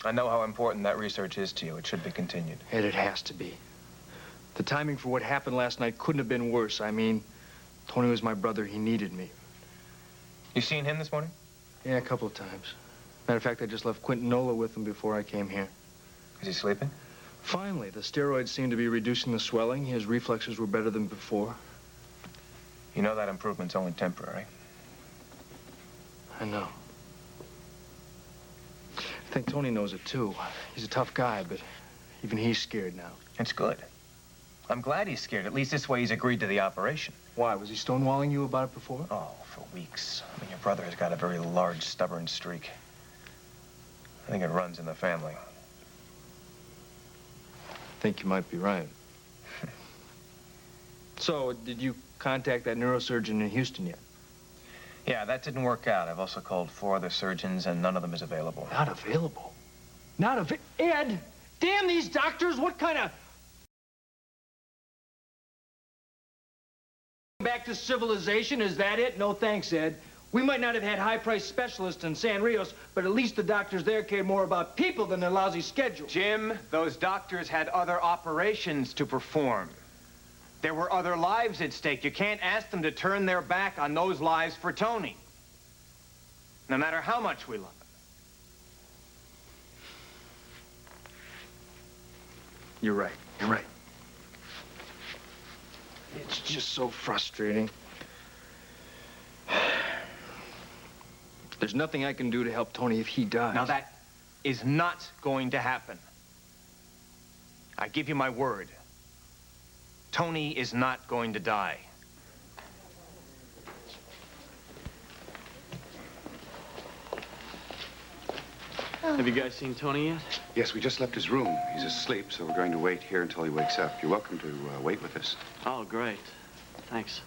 I know how important that research is to you. It should be continued. Ed, it has to be. The timing for what happened last night couldn't have been worse. I mean, Tony was my brother. He needed me. You seen him this morning? Yeah, a couple of times. Matter of fact, I just left Quentin Nola with him before I came here. Is he sleeping? Finally, the steroids seemed to be reducing the swelling. His reflexes were better than before. You know that improvement's only temporary. I know. I think Tony knows it, too. He's a tough guy, but even he's scared now. It's good. I'm glad he's scared. At least this way he's agreed to the operation. Why? Was he stonewalling you about it before? Oh, for weeks. I mean, your brother has got a very large, stubborn streak. I think it runs in the family. I think you might be right. So, did you contact that neurosurgeon in Houston yet? Yeah, that didn't work out. I've also called 4 other surgeons, and none of them is available. Not available? Ed! Damn these doctors! What kind of... Back to civilization, is that it? No thanks, Ed. We might not have had high-priced specialists in San Rios, but at least the doctors there cared more about people than their lousy schedule. Jim, those doctors had other operations to perform. There were other lives at stake. You can't ask them to turn their back on those lives for Tony. No matter how much we love him. You're right. You're right. It's just so frustrating. There's nothing I can do to help Tony if he dies. Now, that is not going to happen. I give you my word. Tony is not going to die. Have you guys seen Tony yet? Yes, we just left his room. He's asleep, so we're going to wait here until he wakes up. You're welcome to wait with us. Oh, great. Thanks.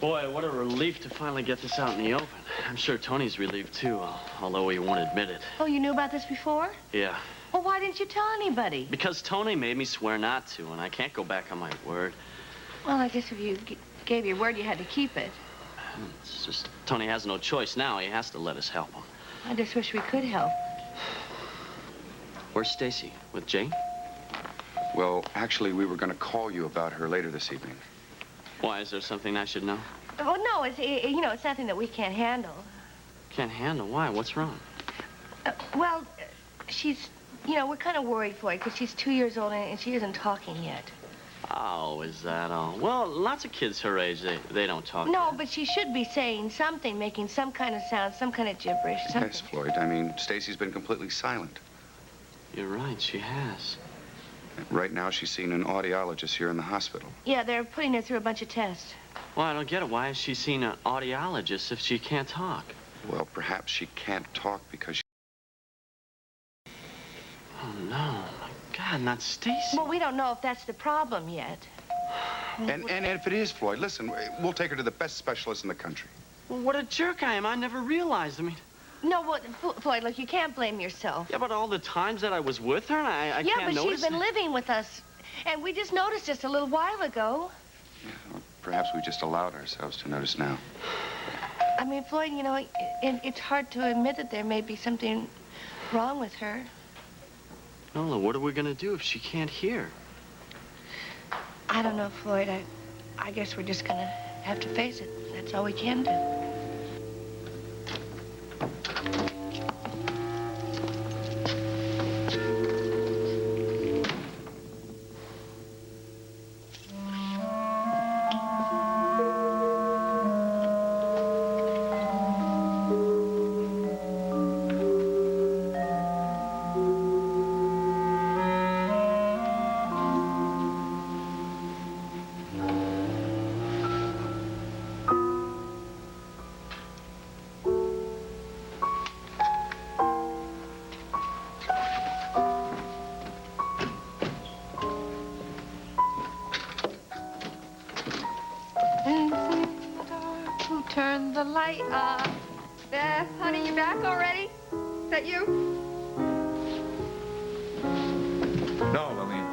Boy, what a relief to finally get this out in the open. I'm sure Tony's relieved, too, although he won't admit it. Oh, you knew about this before? Yeah. Well, why didn't you tell anybody? Because Tony made me swear not to, and I can't go back on my word. Well, I guess if you gave your word, you had to keep it. It's just, Tony has no choice now. He has to let us help him. I just wish we could help. Where's Stacy? With Jane? Well, actually, we were going to call you about her later this evening. Why, is there something I should know? Well, no, it's nothing that we can't handle. Can't handle? Why? What's wrong? Well, she's, we're kind of worried for her because she's 2 years old and she isn't talking yet. Oh, is that all? Well, lots of kids her age, they don't talk. No, yet. but she should be saying something, making some kind of sound, some kind of gibberish, something. Yes, Floyd. I mean, Stacy's been completely silent. You're right, she has. Right now, she's seeing an audiologist here in the hospital. Yeah, they're putting her through a bunch of tests. Well, I don't get it. Why is she seeing an audiologist if she can't talk? Well, perhaps she can't talk because she... Oh, no. My God, not Stacy. Well, we don't know if that's the problem yet. And if it is, Floyd, listen, we'll take her to the best specialist in the country. Well, what a jerk I am. I never realized. I mean... No, well, Floyd, look, you can't blame yourself. Yeah, but all the times that I was with her, and I yeah, can't notice... Yeah, but she's been living with us, and we just noticed just a little while ago. Yeah, well, perhaps we just allowed ourselves to notice now. I mean, Floyd, it's hard to admit that there may be something wrong with her. Nola, what are we going to do if she can't hear? I don't know, Floyd. I guess we're just going to have to face it. That's all we can do. Turn the light off. Beth, honey, you back already? Is that you? No, Lillian.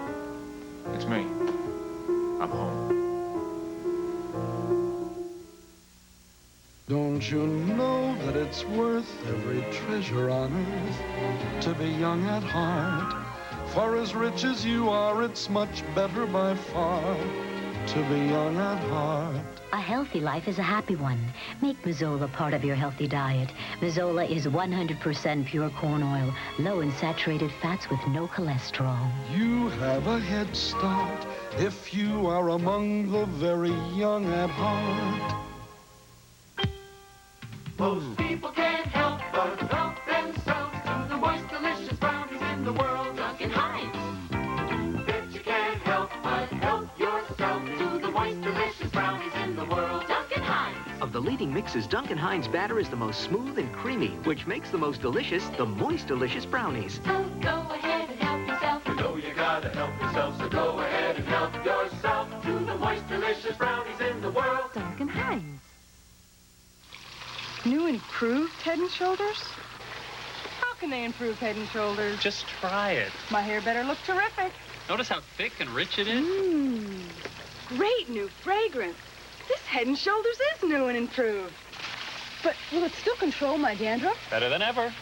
It's me. I'm home. Don't you know that it's worth every treasure on earth to be young at heart? For as rich as you are, it's much better by far to be young at heart. A healthy life is a happy one. Make Mazola part of your healthy diet. Mazola is 100% pure corn oil, low in saturated fats with no cholesterol. You have a head start if you are among the very young at heart. Most people can't help but help themselves to the moist, delicious brownies in the world. Duncan Hines. Bet you can't help but help yourself to the moist, delicious brownies in the world. Duncan Hines. Of the leading mixes, Duncan Hines batter is the most smooth and creamy, which makes the most delicious, the moist, delicious brownies. So go ahead and help yourself. You know you gotta help yourself, so go ahead and help yourself to the moist, delicious brownies in the world. Duncan Hines. New improved Head and Shoulders? How can they improve Head and Shoulders? Just try it. My hair better look terrific. Notice how thick and rich it is? Great new fragrance. This Head and Shoulders is new and improved. But will it still control my dandruff? Better than ever.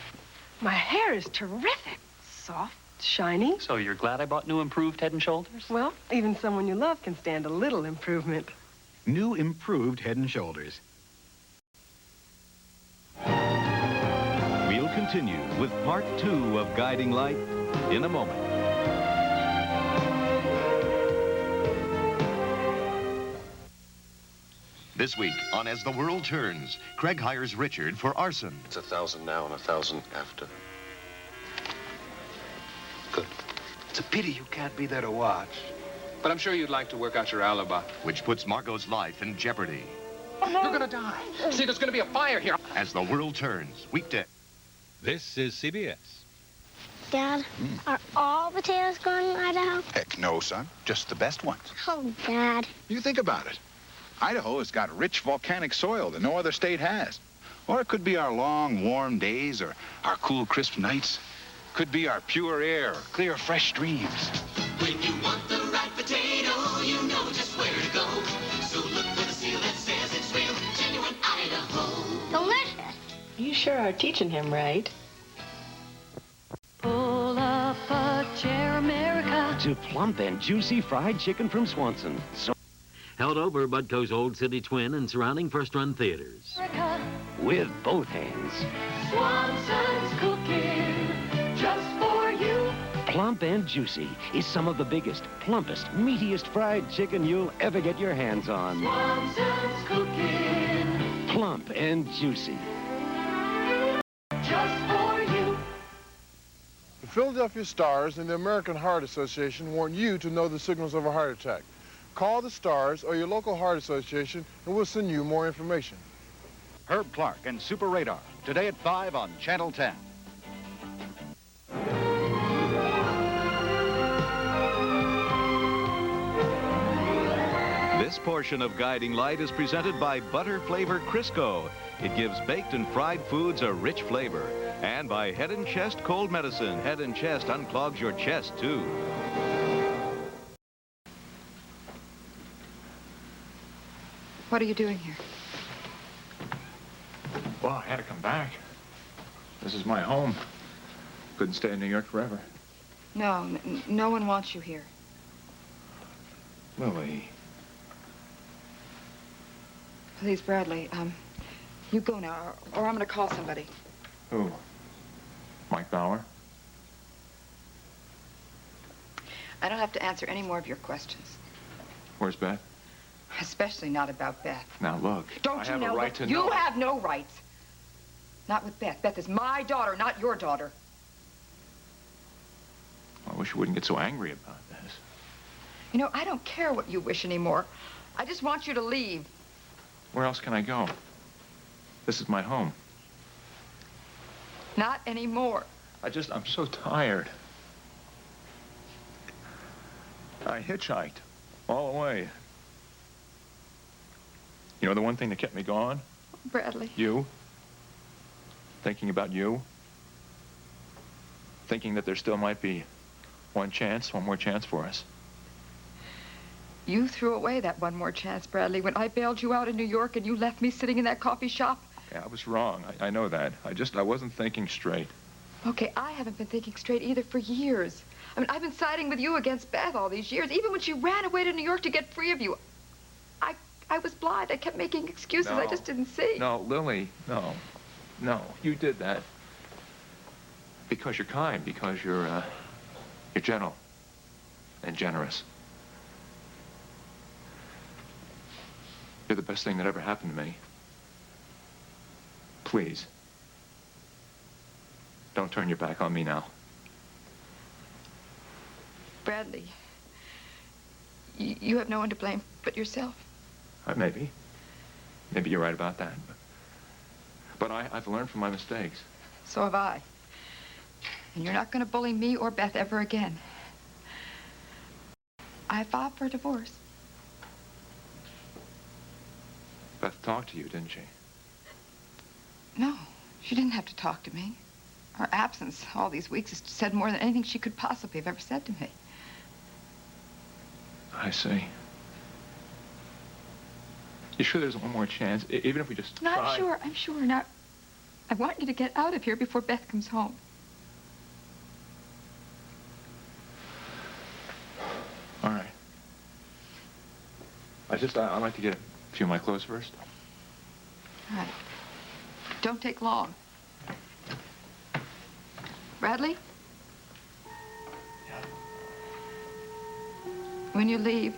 My hair is terrific. Soft, shiny. So you're glad I bought new improved Head and Shoulders? Well, even someone you love can stand a little improvement. New improved Head and Shoulders. We'll continue with part 2 of Guiding Light in a moment. This week on As the World Turns, Craig hires Richard for arson. It's 1,000 now and 1,000 after. Good. It's a pity you can't be there to watch. But I'm sure you'd like to work out your alibi. Which puts Margot's life in jeopardy. You're gonna die. See, there's gonna be a fire here. As the World Turns, weekday. This is CBS. Dad, are all potatoes grown in Idaho? Heck no, son. Just the best ones. Oh, Dad. You think about it. Idaho has got rich volcanic soil that no other state has. Or it could be our long, warm days or our cool, crisp nights. Could be our pure air, or clear, fresh streams. When you want the right potato, you know just where to go. So look for the seal that says it's real, genuine Idaho. Delicious. You sure are teaching him right. Pull up a chair, America. To plump and juicy fried chicken from Swanson. Held over Butco's Old City Twin and surrounding first-run theaters. America. With both hands. Swanson's cooking just for you. Plump and juicy is some of the biggest, plumpest, meatiest fried chicken you'll ever get your hands on. Swanson's cooking. Plump and juicy. Just for you. The Philadelphia Stars and the American Heart Association want you to know the signals of a heart attack. Call the Stars or your local heart association and we'll send you more information. Herb Clark and Super Radar, today at 5 on Channel 10. This portion of Guiding Light is presented by Butter Flavor Crisco. It gives baked and fried foods a rich flavor. And by Head and Chest Cold Medicine. Head and Chest unclogs your chest, too. What are you doing here? Well, I had to come back. This is my home. Couldn't stay in New York forever. No, no one wants you here. Lily. Please, Bradley, you go now, or I'm gonna call somebody. Who? Mike Bauer? I don't have to answer any more of your questions. Where's Beth? Especially not about Beth. Now, look. Don't I you have know? a right to know. You have no rights. Not with Beth. Beth is my daughter, not your daughter. I wish you wouldn't get so angry about this. You know, I don't care what you wish anymore. I just want you to leave. Where else can I go? This is my home. Not anymore. I'm so tired. I hitchhiked all the way. You know the one thing that kept me going? Bradley. You. Thinking about you. Thinking that there still might be one more chance for us. You threw away that one more chance, Bradley, when I bailed you out in New York and you left me sitting in that coffee shop. Yeah, I was wrong. I know that. I wasn't thinking straight. Okay, I haven't been thinking straight either for years. I mean, I've been siding with you against Beth all these years, even when she ran away to New York to get free of you. I was blind. I kept making excuses. No. I just didn't see. No, Lily, no. No, you did that. Because you're kind, because you're gentle and generous. You're the best thing that ever happened to me. Please, don't turn your back on me now. Bradley, you have no one to blame but yourself. Maybe. Maybe you're right about that. But I've learned from my mistakes. So have I. And you're not going to bully me or Beth ever again. I filed for a divorce. Beth talked to you, didn't she? No, she didn't have to talk to me. Her absence all these weeks has said more than anything she could possibly have ever said to me. I see. You sure there's one more chance? Even if we just No, try? I'm sure. Now, I want you to get out of here before Beth comes home. All right. I'd like to get a few of my clothes first. All right. Don't take long. Bradley? Yeah. When you leave,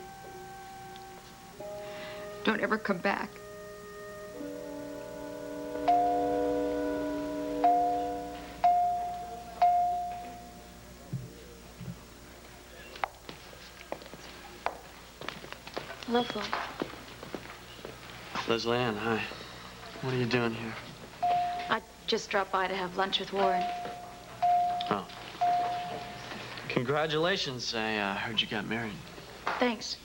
don't ever come back. Hello, Flo. Leslie Ann, hi. What are you doing here? I just dropped by to have lunch with Warren. Oh. Congratulations. I heard you got married. Thanks.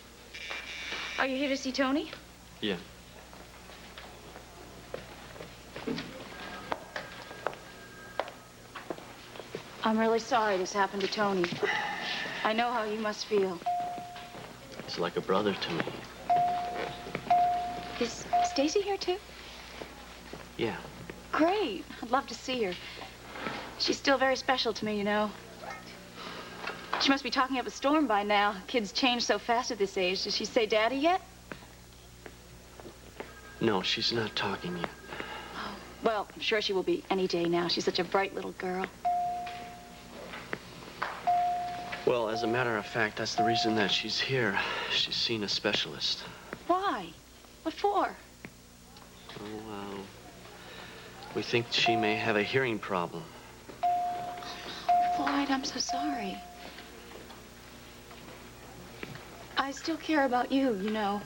Are you here to see Tony? Yeah. I'm really sorry this happened to Tony. I know how you must feel. He's like a brother to me. Is Stacy here, too? Yeah. Great. I'd love to see her. She's still very special to me, you know. She must be talking up a storm by now. Kids change so fast at this age. Does she say Daddy yet? No, she's not talking yet. Oh, well, I'm sure she will be any day now. She's such a bright little girl. Well, as a matter of fact, that's the reason that she's here. She's seen a specialist. Why? What for? Oh, we think she may have a hearing problem. Floyd, I'm so sorry. I still care about you, you know.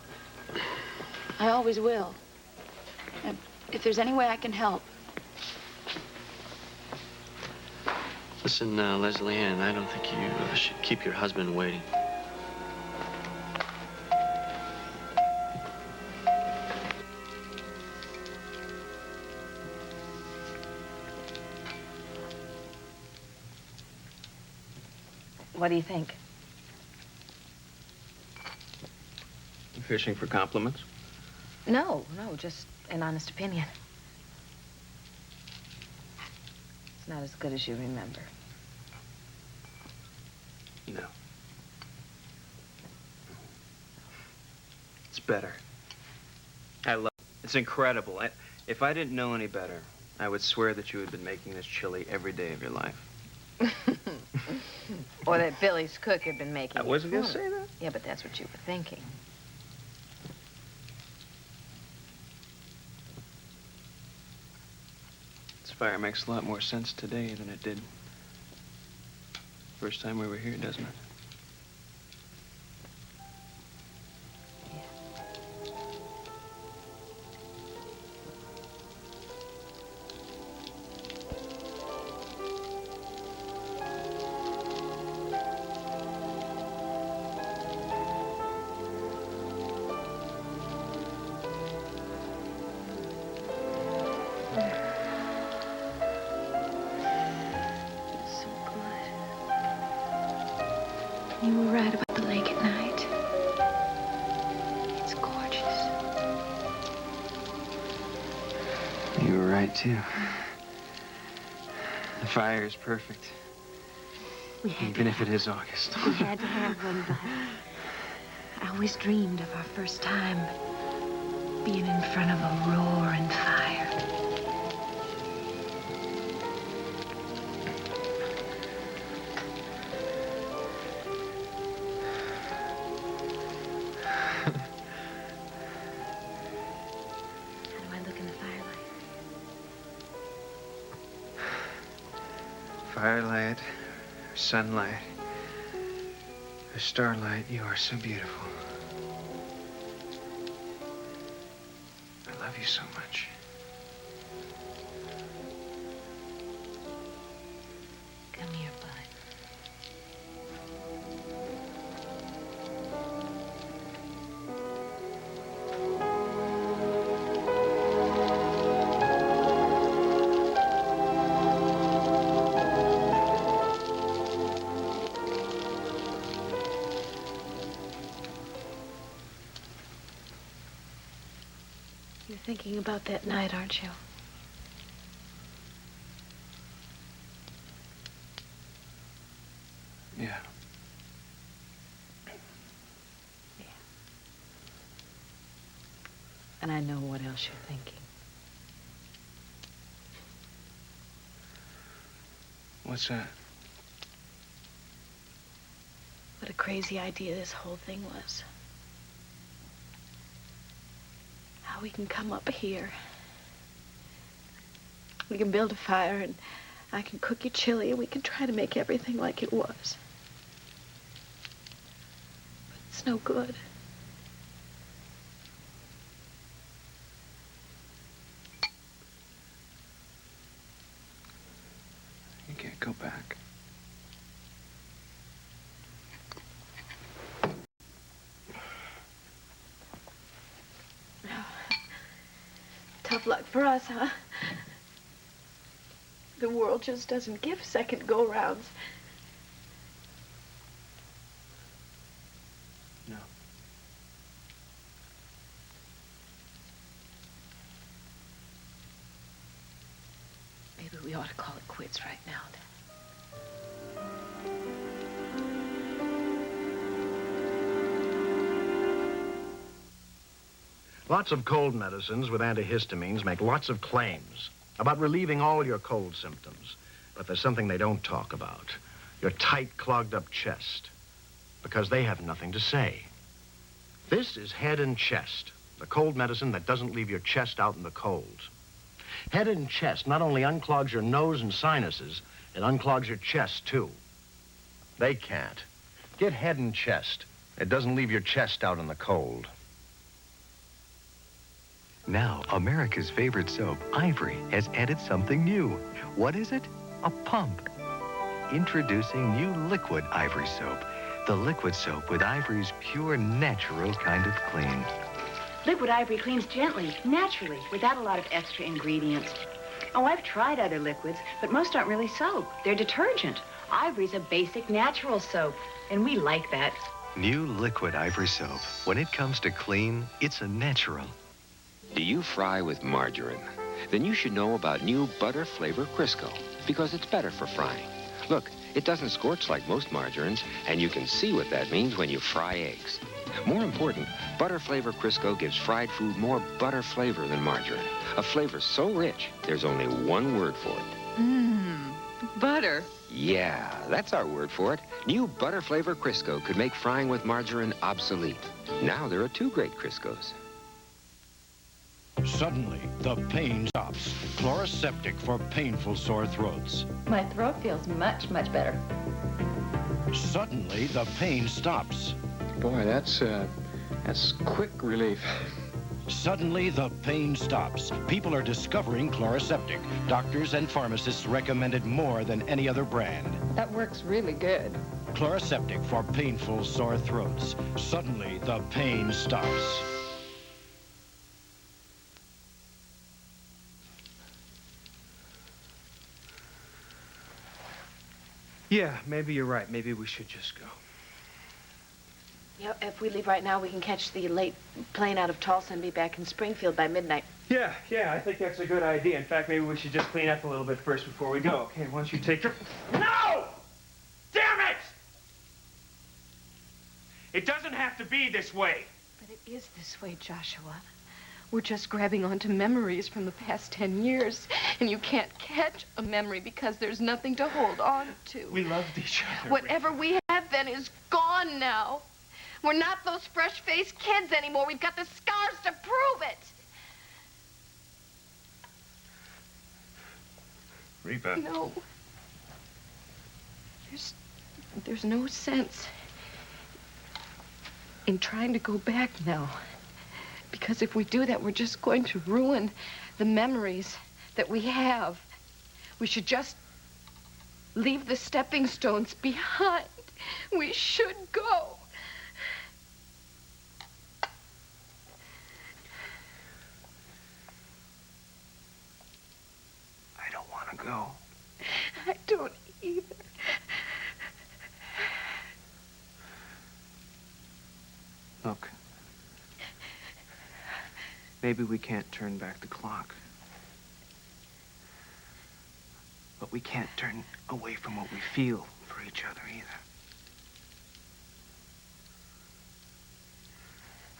I always will. And if there's any way I can help. Listen, Leslie Ann, I don't think you should keep your husband waiting. What do you think? Fishing for compliments? No, just an honest opinion. It's not as good as you remember. No. It's better. I love it. It's incredible. If I didn't know any better, I would swear that you had been making this chili every day of your life. Or that Billy's cook had been making I it. wasn't gonna say that. Yeah, but that's what you were thinking. This fire makes a lot more sense today than it did first time we were here, doesn't it? You were right about the lake at night. too. The fire is perfect. Even if it is August. We had to have one, Bud. I always dreamed of our first time being in front of a roaring fire. How do I look in the firelight? Firelight, sunlight, or starlight, you are so beautiful. I love you so much. Come here, Bud. You're thinking about that night, aren't you? Yeah. And I know what else you're thinking. What's that? What a crazy idea this whole thing was. How we can come up here. We can build a fire and I can cook you chili and we can try to make everything like it was. But it's no good. You can't go back. Tough luck for us, huh? The world just doesn't give second go-rounds. No. Maybe we ought to call it quits right now, then. Lots of cold medicines with antihistamines make lots of claims about relieving all your cold symptoms. But there's something they don't talk about. Your tight, clogged-up chest. Because they have nothing to say. This is Head and Chest, the cold medicine that doesn't leave your chest out in the cold. Head and Chest not only unclogs your nose and sinuses, it unclogs your chest, too. They can't. Get Head and Chest. It doesn't leave your chest out in the cold. Now, America's favorite soap, Ivory, has added something new. What is it? A pump. Introducing new Liquid Ivory Soap. The liquid soap with Ivory's pure, natural kind of clean. Liquid Ivory cleans gently, naturally, without a lot of extra ingredients. Oh, I've tried other liquids, but most aren't really soap. They're detergent. Ivory's a basic natural soap, and we like that. New Liquid Ivory Soap. When it comes to clean, it's a natural. Do you fry with margarine? Then you should know about new butter flavor Crisco, because it's better for frying. Look, it doesn't scorch like most margarines, and you can see what that means when you fry eggs. More important, butter flavor Crisco gives fried food more butter flavor than margarine. A flavor so rich, there's only one word for it. Butter. Yeah, that's our word for it. New butter flavor Crisco could make frying with margarine obsolete. Now there are two great Criscos. Suddenly, the pain stops. Chloroseptic for painful sore throats. My throat feels much, much better. Suddenly, the pain stops. Boy, that's quick relief. Suddenly, the pain stops. People are discovering Chloroseptic. Doctors and pharmacists recommend it more than any other brand. That works really good. Chloroseptic for painful sore throats. Suddenly, the pain stops. Yeah, maybe you're right. Maybe we should just go. Yeah, if we leave right now, we can catch the late plane out of Tulsa and be back in Springfield by midnight. Yeah, I think that's a good idea. In fact, maybe we should just clean up a little bit first before we go. Okay, why don't you take your... No! Damn it! It doesn't have to be this way. But it is this way, Joshua. We're just grabbing onto memories from the past 10 years, and you can't catch a memory because there's nothing to hold on to. We loved each other. Whatever we have then is gone now. We're not those fresh-faced kids anymore. We've got the scars to prove it. Reba. No. There's no sense in trying to go back now. Because if we do that, we're just going to ruin the memories that we have. We should just leave the stepping stones behind. We should go. I don't want to go. I don't either. Look. Maybe we can't turn back the clock. But we can't turn away from what we feel for each other either.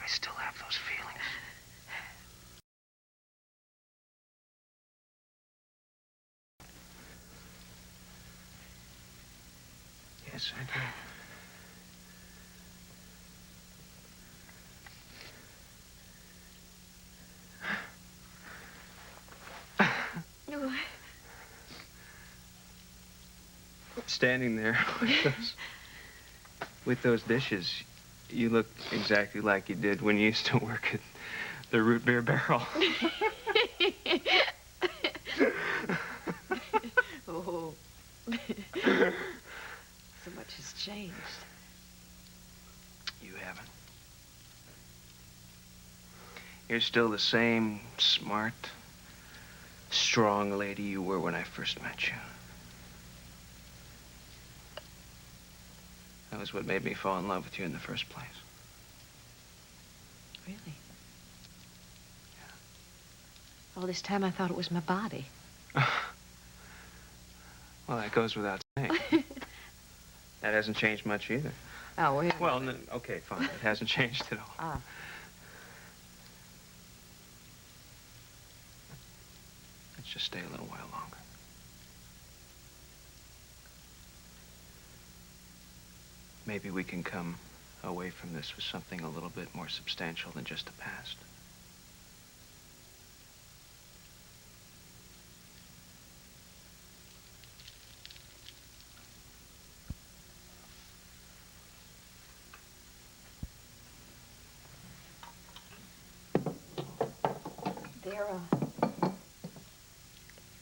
I still have those feelings. Yes, I do. Standing there with those dishes, you look exactly like you did when you used to work at the root beer barrel. Oh. So much has changed. You haven't. You're still the same smart, strong lady you were when I first met you. That was what made me fall in love with you in the first place. Really? Yeah. All this time I thought it was my body. Well, that goes without saying. That hasn't changed much either. Oh, wait. Well, no, okay, fine. It hasn't changed at all. Ah. Let's just stay a little while longer. Maybe we can come away from this with something a little bit more substantial than just the past.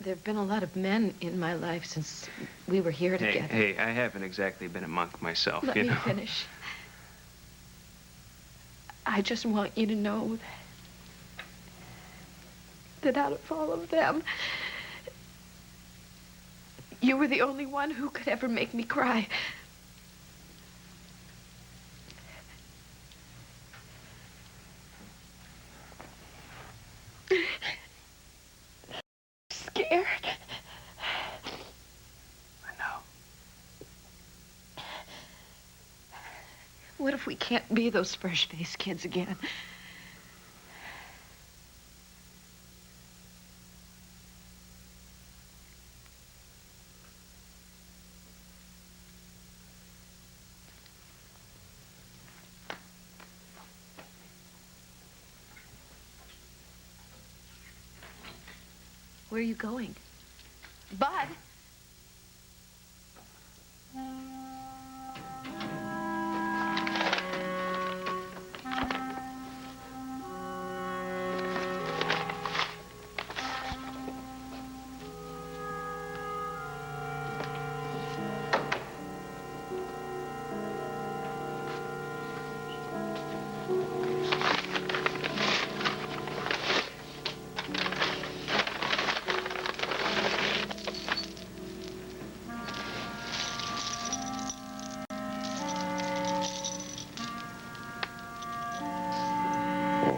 There have been a lot of men in my life since we were here together. Hey, I haven't exactly been a monk myself, Let you me know. finish. I just want you to know that out of all of them, you were the only one who could ever make me cry. Scared. I know. What if we can't be those fresh-faced kids again? Where are you going? Bud!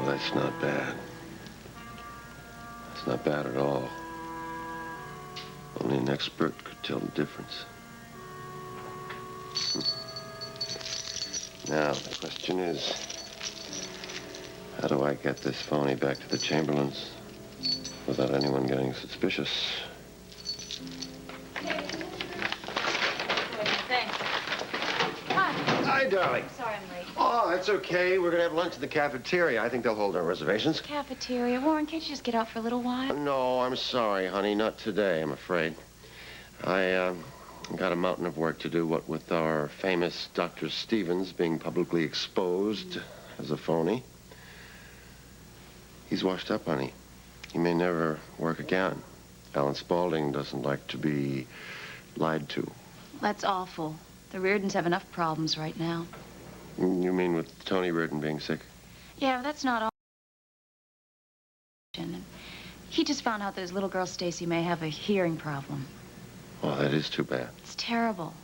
That's not bad. It's not bad at all. Only an expert could tell the difference. Now, the question is, how do I get this phony back to the Chamberlains without anyone getting suspicious? Thanks. Hi. Hi, darling. Sorry I'm late. Oh, that's okay. We're going to have lunch in the cafeteria. I think they'll hold our reservations. Cafeteria. Warren, can't you just get out for a little while? No, I'm sorry, honey. Not today, I'm afraid. I got a mountain of work to do, what with our famous Dr. Stevens being publicly exposed as a phony. He's washed up, honey. He may never work again. Alan Spaulding doesn't like to be lied to. That's awful. The Reardons have enough problems right now. You mean with Tony Reardon being sick? Yeah, that's not all. He just found out that his little girl Stacy may have a hearing problem. Oh, that is too bad. It's terrible.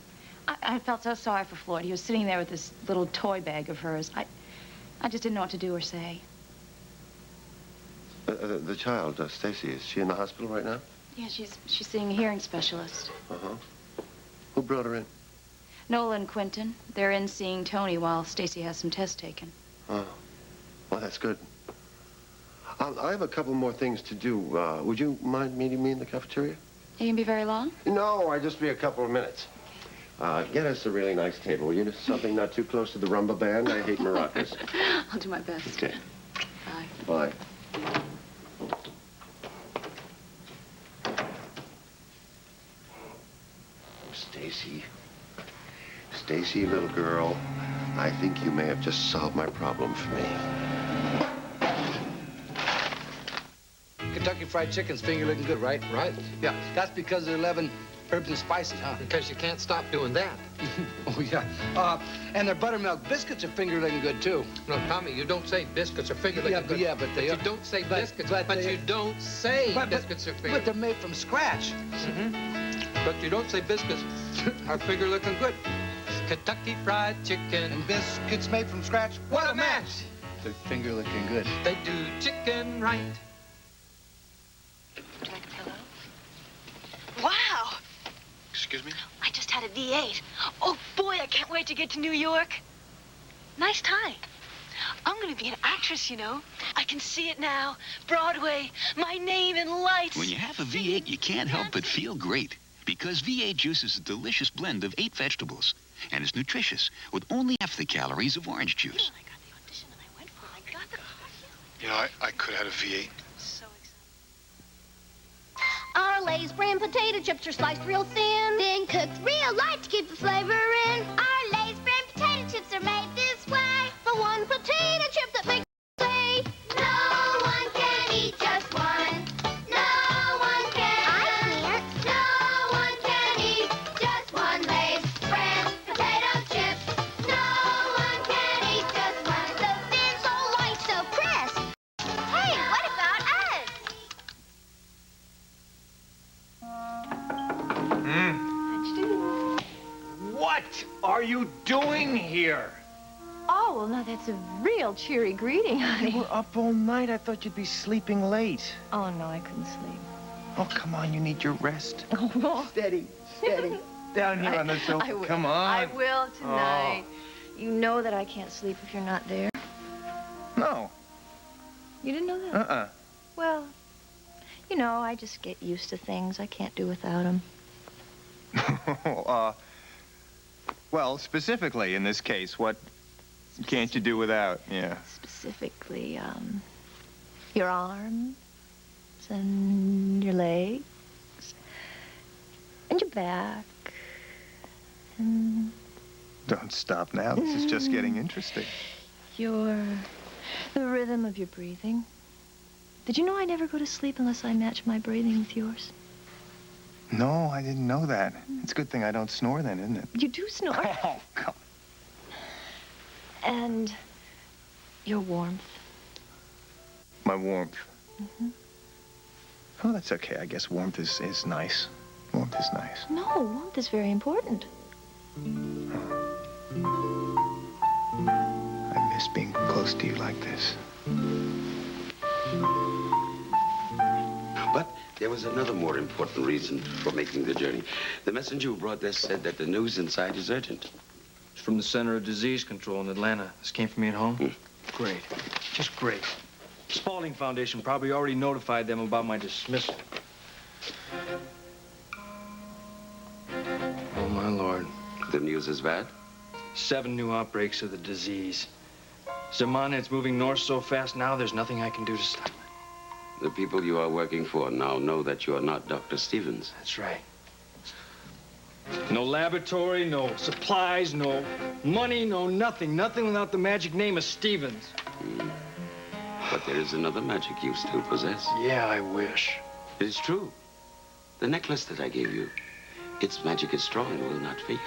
I felt so sorry for Floyd. He was sitting there with this little toy bag of hers. I just didn't know what to do or say. The child, Stacy, is she in the hospital right now? Yeah, she's seeing a hearing specialist. Uh-huh. Who brought her in? Nola and Quentin. They're in seeing Tony while Stacy has some tests taken. Oh, well, that's good. I have a couple more things to do. Would you mind meeting me in the cafeteria? You can be very long? No, I'd just be a couple of minutes. Get us a really nice table, will you? Something not too close to the rumba band. I hate maracas. I'll do my best. Okay. Bye. Bye. Stacy. Stacy, little girl, I think you may have just solved my problem for me. Kentucky Fried Chicken's finger looking good, right? Right. Yeah. That's because of 11 herbs and spices, huh? Because you can't stop doing that. Oh, yeah. And their buttermilk biscuits are finger looking good, too. No, Tommy, you don't say biscuits are finger looking good. Yeah, but they are. You don't say biscuits, but you don't say biscuits are finger. But they're made from scratch. But you don't say biscuits are finger looking good. Kentucky Fried Chicken. And biscuits made from scratch. What a match! They're finger looking good. They do chicken right. Wow! Excuse me? I just had a V8. Oh, boy, I can't wait to get to New York. Nice tie. I'm gonna be an actress, you know. I can see it now. Broadway, my name in lights. When you have a V8, you can't help but feel great. Because V8 juice is a delicious blend of 8 vegetables. And it's nutritious, with only half the calories of orange juice. I got the audition and I went for it. I got the car. You know, I could have had a V8. So excited. Our Lay's brand potato chips are sliced real thin, then cooked real light to keep the flavor in. Our Lay's brand potato chips are made this way. The one potato chip that makes you say, no one can eat just one. No one can. I can't. No one can eat just one Lay's brand potato chips. No one can eat just one. The thin, so light, so crisp. Hey, what about us? What are you doing here? Oh, well, now that's a real cheery greeting, honey. You were up all night. I thought you'd be sleeping late. Oh, no, I couldn't sleep. Oh, come on. You need your rest. Oh. Steady, steady. Down here on the sofa. I will. Come on. I will tonight. You know that I can't sleep if you're not there. No. You didn't know that? Well, you know, I just get used to things. I can't do without them. Well, specifically in this case, what can't you do without? Yeah. Specifically, your arms and your legs and your back and... Don't stop now. This is just getting interesting. the rhythm of your breathing. Did you know I never go to sleep unless I match my breathing with yours? No, I didn't know that. It's a good thing I don't snore then, isn't it? You do snore. Oh, come. And your warmth. My warmth. Oh, that's okay. I guess warmth is nice. Warmth is nice. No, warmth is very important. I miss being close to you like this. there was another more important reason for making the journey. The messenger who brought this said that the news inside is urgent. It's from the Center of Disease Control in Atlanta. This came from me at home? Great. Just great. Spaulding Foundation probably already notified them about my dismissal. Oh, my Lord. The news is bad? 7 new outbreaks of the disease. Zamana, it's moving north so fast now, there's nothing I can do to stop it. The people you are working for now know that you are not Dr. Stevens. That's right. No laboratory, no supplies, no money, no nothing. Nothing without the magic name of Stevens. But there is another magic you still possess. Yeah, I wish. It is true. The necklace that I gave you, its magic is strong and will not fail.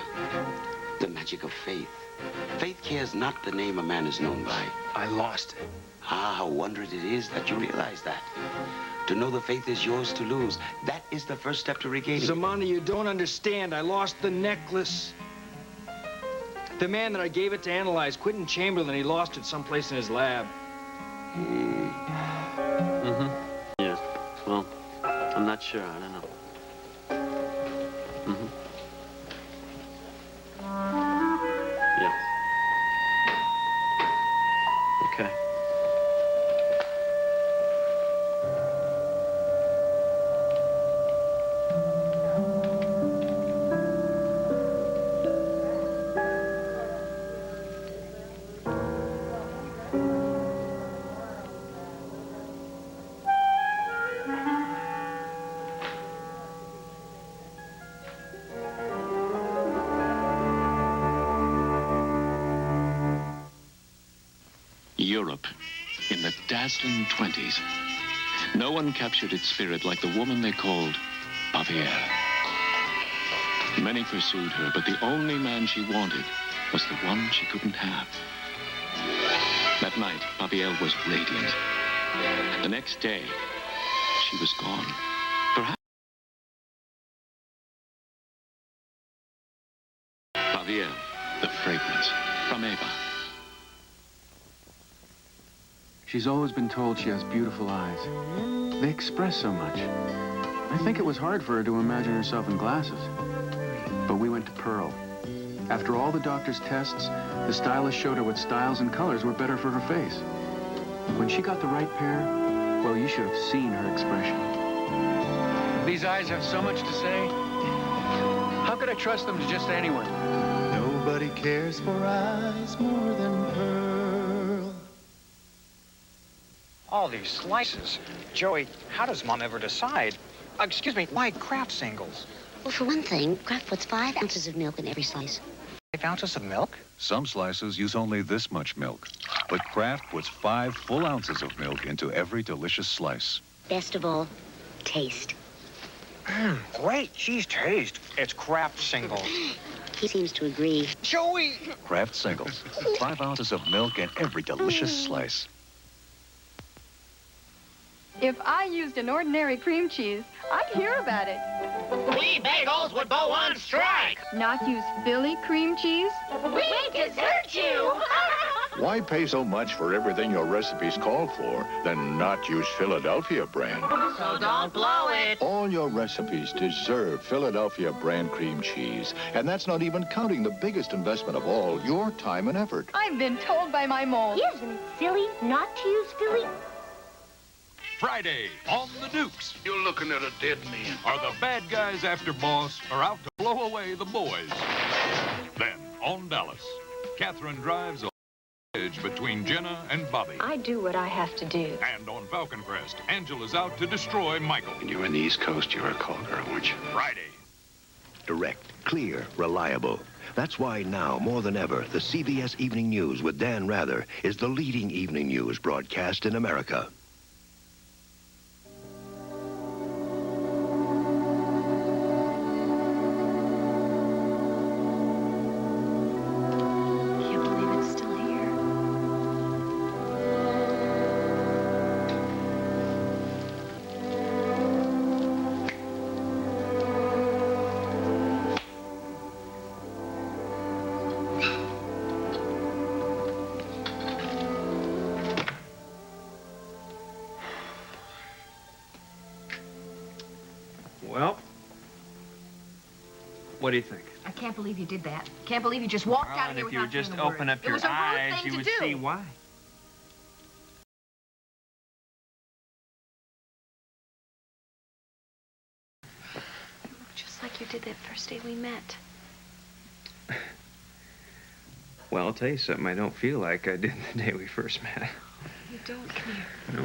The magic of faith. Faith cares not the name a man is known by. I lost it. Ah, how wondrous it is that you realize that. To know the faith is yours to lose, that is the first step to regaining it. Zamana, you don't understand. I lost the necklace. The man that I gave it to analyze, Quentin Chamberlain, he lost it someplace in his lab. Yeah. Well, I'm not sure. I don't know. Yeah. Okay. Europe, in the dazzling 20s. No one captured its spirit like the woman they called Bavière. Many pursued her, but the only man she wanted was the one she couldn't have. That night, Bavière was radiant. The next day, she was gone. Perhaps Bavière, the fragrance, from Eva. She's always been told she has beautiful eyes. They express so much. I think it was hard for her to imagine herself in glasses. But we went to Pearl. After all the doctor's tests, the stylist showed her what styles and colors were better for her face. When she got the right pair, well, you should have seen her expression. These eyes have so much to say. How could I trust them to just anyone? Nobody cares for eyes more than pearl. All these slices. Joey, how does Mom ever decide? Excuse me, why Kraft singles? Well, for one thing, Kraft puts 5 ounces of milk in every slice. 5 ounces of milk? Some slices use only this much milk, but Kraft puts 5 full ounces of milk into every delicious slice. Best of all, taste. Great cheese taste. It's Kraft single. He seems to agree. Joey! Kraft singles. 5 ounces of milk in every delicious slice. If I used an ordinary cream cheese, I'd hear about it. We bagels would go on strike. Not use Philly cream cheese? We desert you. Why pay so much for everything your recipes call for, then not use Philadelphia brand? So don't blow it. All your recipes deserve Philadelphia brand cream cheese. And that's not even counting the biggest investment of all, your time and effort. I've been told by my mole. Isn't it silly not to use Philly? Friday on the Dukes. You're looking at a dead man. Are the bad guys after Boss or out to blow away the boys? Then on Dallas, Catherine drives a edge between Jenna and Bobby. I do what I have to do. And on Falcon Crest, Angela's out to destroy Michael. When you're in the East Coast, you're a call girl, aren't you? Friday. Direct, clear, reliable. That's why now, more than ever, the CBS Evening News with Dan Rather is the leading evening news broadcast in America. What do you think? I can't believe you did that. Can't believe you just walked out of And here if you without would just saying a word. open up It your was a rude eyes, thing you to would do. see why. Just like you did that first day we met. Well, I'll tell you something I don't feel like I did the day we first met. You don't, come here. No.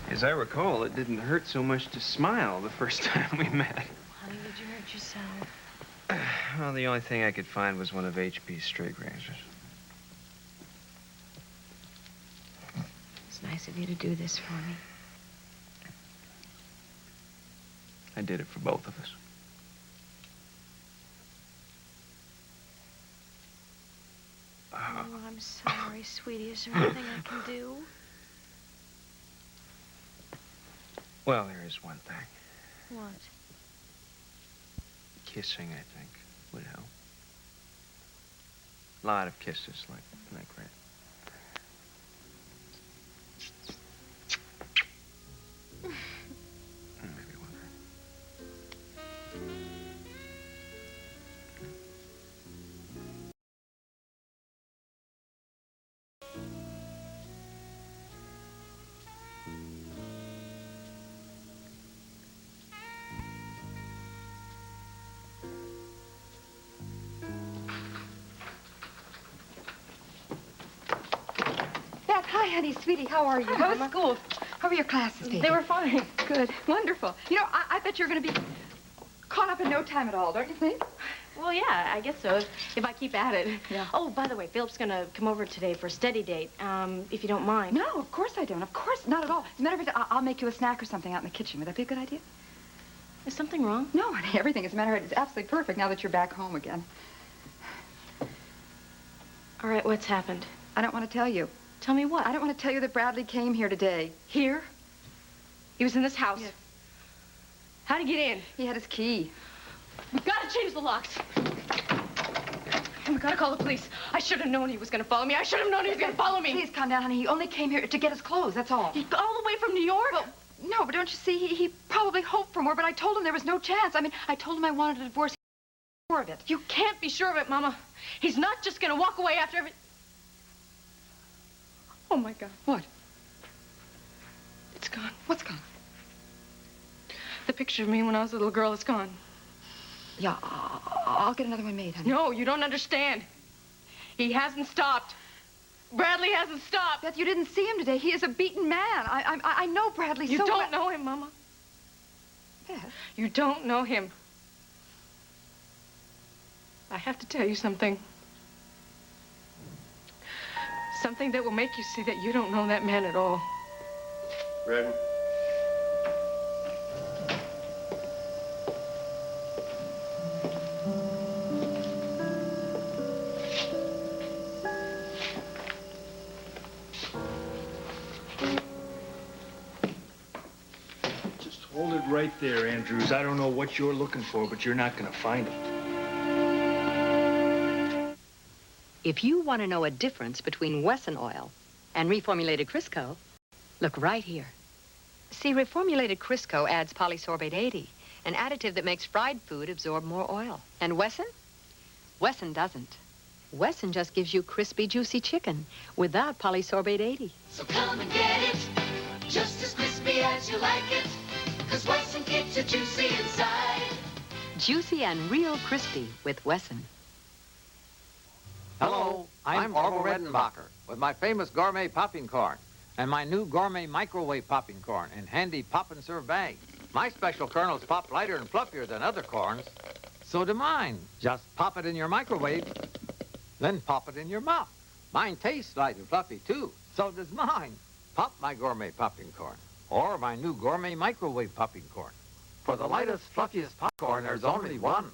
As I recall, it didn't hurt so much to smile the first time we met. Honey, did you hurt yourself? Well, the only thing I could find was one of HP's straight razors. It's nice of you to do this for me. I did it for both of us. Oh, I'm sorry, sweetie. Is there anything I can do? Well, there is one thing. What? Kissing, I think, would help. A lot of kisses like that. Maybe one. Beth, hi, honey, sweetie. How are you? How was school? How were your classes, baby? They were fine. Good. Wonderful. You know, I bet you're going to be caught up in no time at all, don't you think? Well, yeah, I guess so, if I keep at it. Yeah. Oh, by the way, Philip's gonna come over today for a study date, if you don't mind. No, of course I don't. Of course, not at all. As a matter of fact, I'll make you a snack or something out in the kitchen. Would that be a good idea? Is something wrong? No, honey, everything. As a matter of fact, it's absolutely perfect now that you're back home again. All right, what's happened? I don't want to tell you. Tell me what? I don't want to tell you that Bradley came here today. Here? He was in this house? Yes. How'd he get in? He had his key. We've got to change the locks. And we gotta call the police. I should have known he was gonna follow me. I should have known he was gonna follow me. Please calm down, honey. He only came here to get his clothes, that's all. All the way from New York? Well, no, but don't you see, he probably hoped for more, but I told him there was no chance. I mean, I told him I wanted a divorce. More of it. You can't be sure of it, Mama. He's not just gonna walk away after every... Oh, my God. What? It's gone. What's gone? The picture of me when I was a little girl is gone. Yeah, I'll get another one made, honey. No, you don't understand. He hasn't stopped. Bradley hasn't stopped. Beth, you didn't see him today. He is a beaten man. I know Bradley so You well. don't know him, Mama. Beth? You don't know him. I have to tell you something. Something that will make you see that you don't know that man at all. Ready? Just hold it right there, Andrews. I don't know what you're looking for, but you're not gonna find it. If you want to know a difference between Wesson oil and reformulated Crisco, look right here. See, reformulated Crisco adds polysorbate 80, an additive that makes fried food absorb more oil. And Wesson? Wesson doesn't. Wesson just gives you crispy, juicy chicken without polysorbate 80. So come and get it, just as crispy as you like it, 'cause Wesson keeps it juicy inside. Juicy and real crispy with Wesson. Hello, I'm Orville Redenbacher with my famous gourmet popping corn and my new gourmet microwave popping corn in handy pop and serve bags. My special kernels pop lighter and fluffier than other corns. So do mine. Just pop it in your microwave, then pop it in your mouth. Mine tastes light and fluffy too. So does mine. Pop my gourmet popping corn or my new gourmet microwave popping corn. For the lightest, fluffiest popcorn, there's only one.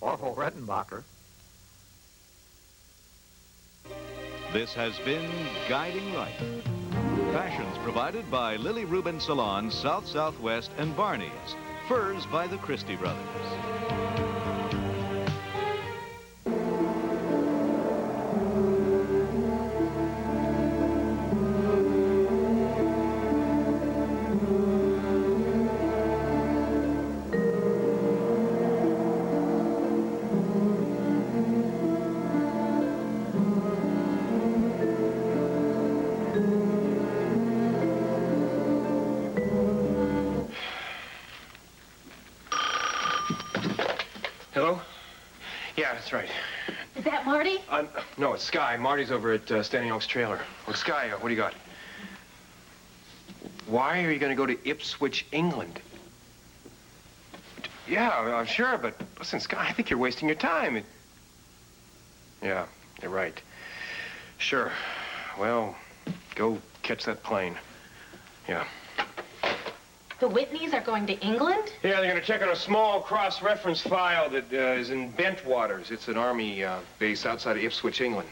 Orville Redenbacher. This has been Guiding Light. Fashions provided by Lily Rubin Salon, South Southwest, and Barney's. Furs by the Christie Brothers. Hello? Yeah, that's right. Is that Marty? No, it's Sky. Marty's over at Standing Oak's trailer. Well, Sky, what do you got? Why are you going to go to Ipswich, England? Yeah, I'm sure, but listen, Sky, I think you're wasting your time. Yeah, you're right. Sure. Well, go catch that plane. Yeah. The Whitneys are going to England? Yeah, they're going to check on a small cross-reference file that is in Bentwaters. It's an army base outside of Ipswich, England.